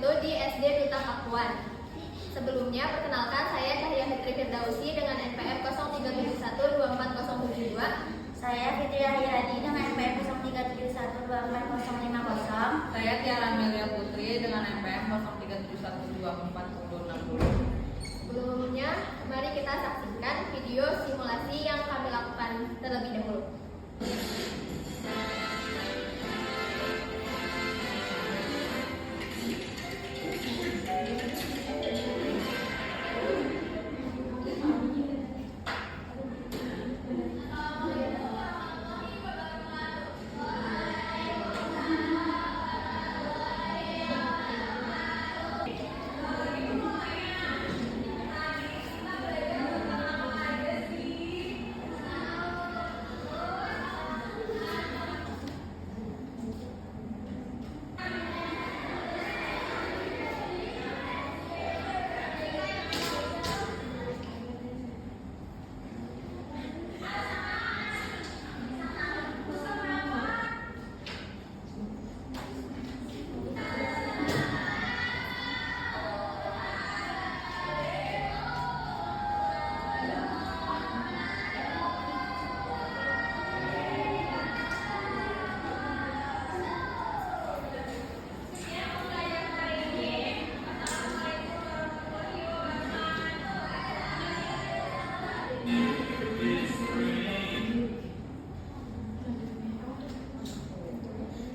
yaitu di SD Duta Pakuan. Sebelumnya, perkenalkan saya Cahya Fitri Firdausi dengan NPM 0371240072. Saya Fitri Ahyadi dengan NPM 0371240050. Saya Tiara Amelia Putri dengan NPM 0371244060. Sebelumnya, mari kita saksikan video simulasi yang kami lakukan terlebih dahulu.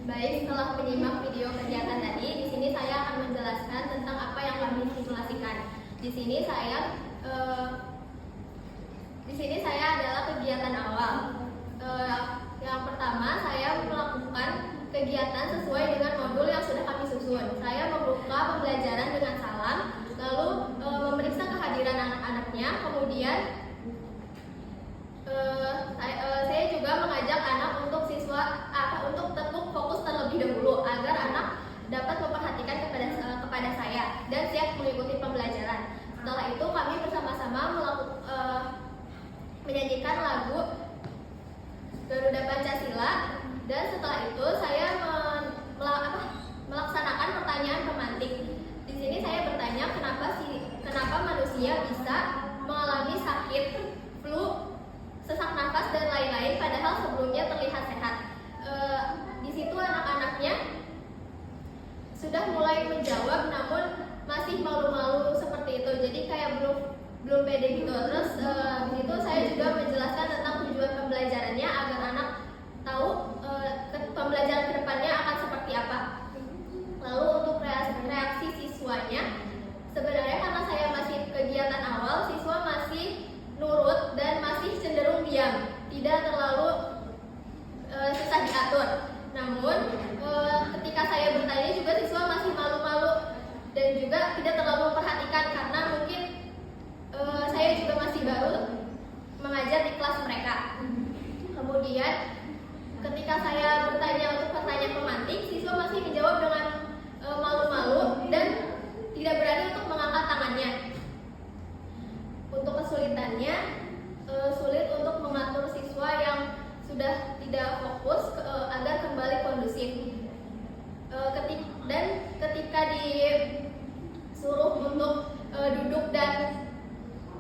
Baik, setelah menyimak video kegiatan tadi, di sini saya akan menjelaskan tentang apa yang kami simulasikan. Di sini saya adalah kegiatan awal. Yang pertama, saya melakukan kegiatan sesuai dengan modul yang sudah kami susun. Saya membuka pembelajaran dengan salam, lalu memeriksa kehadiran anak-anaknya. Kemudian saya juga mengajak anak untuk tetap fokus terlebih dahulu agar anak dapat memperhatikan kepada saya dan siap mengikuti pembelajaran. Setelah itu kami bersama-sama menyanyikan lagu Garuda Pancasila, dan setelah itu saya melaksanakan pertanyaan pemantik. Di sini saya bertanya kenapa manusia bisa mengalami sakit, flu, sesak nafas dan lain-lain padahal sebelumnya terlihat sehat. Di situ anak-anaknya sudah mulai menjawab namun masih malu-malu seperti itu. Jadi kayak belum pede gitu. Terus di situ saya juga menjelaskan tentang tujuan pembelajarannya agar anak tahu pembelajaran kedepannya akan seperti apa. Lalu untuk reaksi siswanya, sebenarnya karena saya masih kegiatan awal, siswa masih nurut dan masih cenderung diam, tidak terlalu susah diatur. Namun ketika saya bertanya juga siswa masih malu-malu dan juga tidak terlalu memperhatikan karena mungkin saya juga masih baru mengajar di kelas mereka. Kemudian ketika saya bertanya untuk pertanyaan pemantik, siswa masih menjawab dengan malu-malu dan tidak berani untuk mengangkat tangannya. Untuk kesulitannya, sulit untuk mengatur siswa yang sudah tidak fokus agar kembali kondusif. Ketika disuruh untuk duduk dan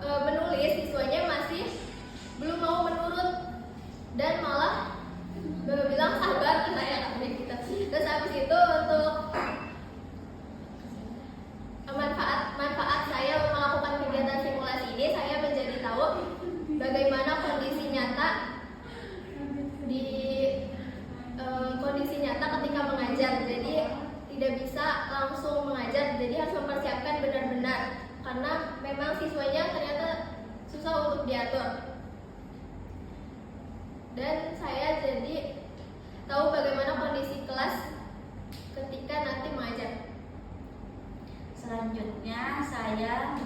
menulis, siswanya masih belum mau menurut dan malah bilang sabar saya gitu. Terus habis itu untuk manfaat saya melakukan kegiatan simulasi ini, saya menjadi tahu bagaimana kondisi nyata ketika mengajar. Jadi tidak bisa langsung mengajar, jadi harus mempersiapkan benar-benar karena memang siswanya ternyata susah untuk diatur. Dan saya jadi tahu bagaimana kondisi kelas ketika nanti mengajar. Selanjutnya saya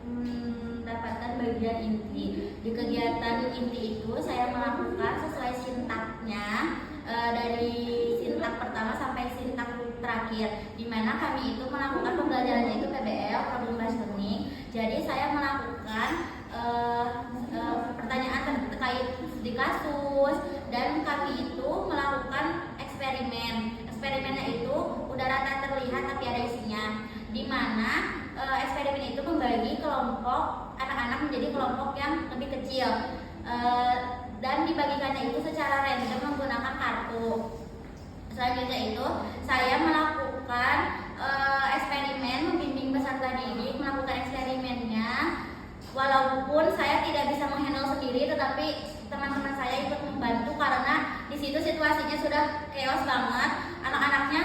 mendapatkan bagian inti. Di kegiatan inti itu saya melakukan sesuai sintaknya, dari sintak pertama sampai sintak terakhir, di mana kami itu melakukan pembelajarannya itu PBL, problem based learning. Jadi saya melakukan pertanyaan terkait di kasus, dan kami itu melakukan eksperimen. Eksperimennya itu udah rata terlihat tapi ada isinya. kelompok anak-anak menjadi kelompok yang lebih kecil. Dan dibagikannya itu secara random menggunakan kartu. Selanjutnya itu saya melakukan eksperimen, membimbing peserta didik melakukan eksperimennya. Walaupun saya tidak bisa menghandle sendiri, tetapi teman-teman saya ikut membantu karena di situ situasinya sudah chaos banget. Anak-anaknya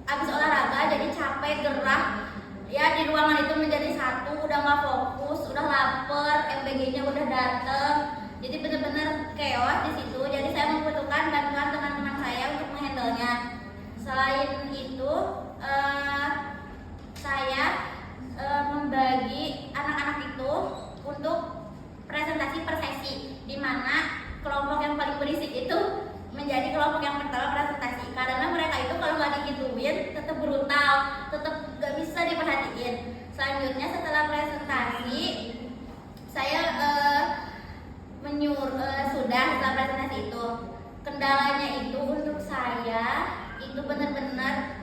habis olahraga jadi capek, gerah. Ya di ruangan itu menjadi satu, udah nggak fokus, udah lapar, MBG-nya udah dateng. Jadi benar-benar chaos di situ. Jadi saya membutuhkan bantuan teman-teman saya untuk menghandle-nya. Selain itu, saya membagi anak-anak itu untuk presentasi per sesi, di mana kelompok yang paling berisik itu menjadi kelompok yang pertama presentasi. Karena mereka itu kalau nggak digituin tetap brutal, tetap nggak bisa diperhatiin. Selanjutnya setelah presentasi, saya sudah setelah presentasi itu, kendalanya itu untuk saya itu benar-benar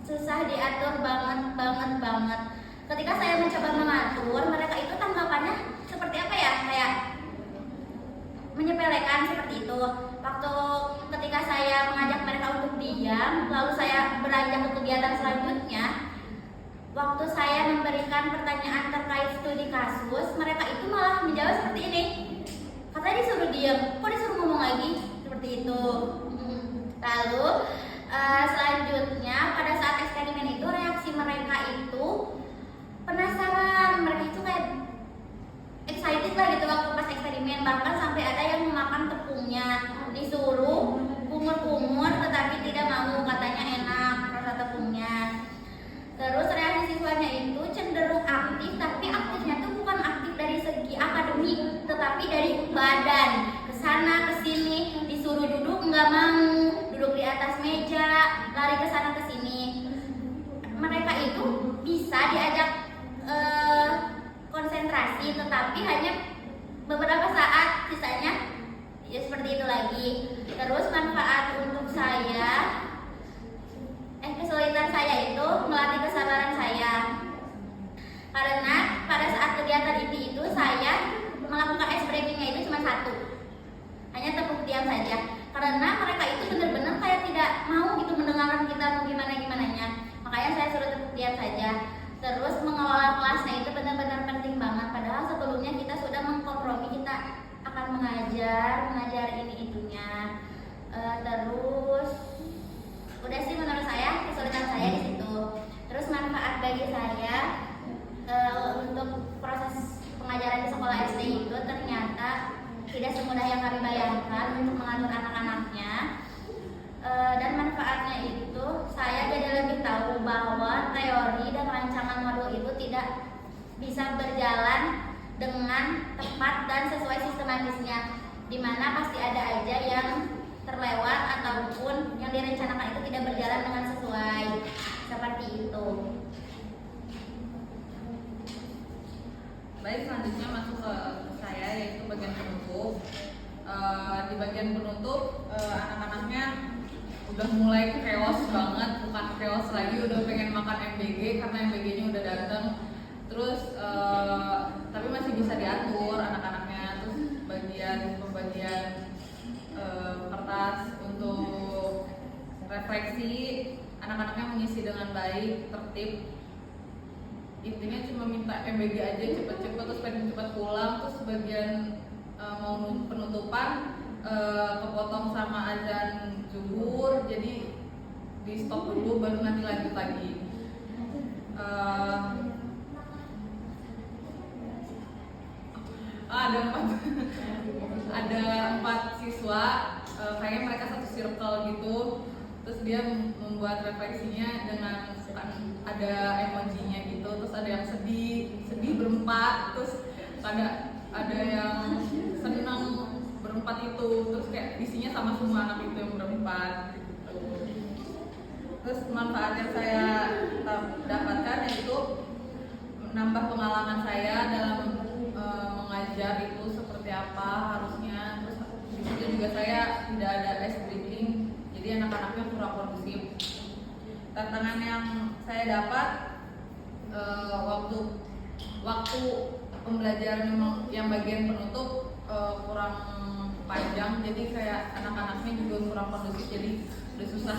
susah diatur banget. Ketika saya mencoba mengatur, mereka itu tanggapannya seperti apa ya, kayak menyepelekan seperti itu. Waktu ketika saya mengajak mereka untuk diam, lalu saya beranjak ke kegiatan selanjutnya, waktu saya memberikan pertanyaan terkait studi kasus, mereka itu malah menjawab seperti ini. Katanya disuruh diam, kok disuruh ngomong lagi? Seperti itu. Lalu selanjutnya pada saat eksperimen itu, reaksi mereka itu penasaran, mereka itu kayak excited lah gitu waktu pas eksperimen. Bahkan sampai ada yang memakan tepungnya, disuruh kumur-kumur tetapi tidak mau, katanya enak rasa tepungnya. Terus reaksi siswanya itu cenderung aktif, tapi aktifnya tuh bukan aktif dari segi akademik, tetapi dari badan, kesana kesini, disuruh duduk nggak mau, duduk di atas meja, lari kesana kesini. Mereka itu bisa diajak konsentrasi, tetapi hanya beberapa saat, sisanya ya seperti itu lagi. Terus manfaat untuk saya, kesulitan saya itu melatih kesabaran saya. Karena pada saat kegiatan ini itu saya melakukan ice breakingnya itu cuma satu, hanya tepuk diam saja. Karena mereka itu benar-benar kayak tidak mau gitu mendengarkan kita mau gimana-gimananya. Makanya saya suruh tepuk diam saja. Terus mengelola kelasnya itu benar-benar penting banget. Padahal sebelumnya kita sudah mengkompromi, kita akan mengajar ini itunya. Terus udah sih menurut saya kesulitan saya di situ. Terus manfaat bagi saya untuk proses pengajaran di sekolah SD itu ternyata tidak semudah yang kami bayangkan untuk mengatur anak-anaknya. Dan manfaatnya itu saya jadi lebih tahu bahwa teori dan rancangan modul itu tidak bisa berjalan dengan tepat dan sesuai sistematisnya, dimana pasti ada aja yang terlewat ataupun yang direncanakan itu tidak berjalan dengan sesuai, seperti itu. Baik, selanjutnya masuk ke saya, yaitu bagian penutup. Di bagian penutup anak-anaknya udah mulai chaos banget, bukan chaos lagi, udah pengen makan MBG karena MBG-nya udah datang. Terus tapi masih bisa diatur anak-anaknya. Terus pembagian kertas untuk refleksi, anak-anaknya mengisi dengan baik, tertib. Intinya cuma minta MBG aja cepet-cepet, terus pengen cepet pulang. Terus bagian mau penutupan kepotong sama azan zuhur, jadi di stop dulu baru nanti lanjut lagi. Ada empat siswa, kayaknya mereka satu circle gitu. Terus dia membuat refleksinya dengan ada emojinya gitu. Terus ada yang sedih berempat. Terus ada yang senang berempat itu. Terus kayak isinya sama semua anak itu yang berempat gitu. Terus manfaat yang saya dapatkan yaitu menambah pengalaman saya dalam mengajar itu seperti apa harusnya. Terus di situ juga saya tidak ada ice breaking, jadi anak-anaknya kurang kondusif. Tantangan yang saya dapat waktu waktu pembelajaran yang bagian penutup kurang panjang, jadi kayak anak-anaknya juga kurang kondusif, jadi udah susah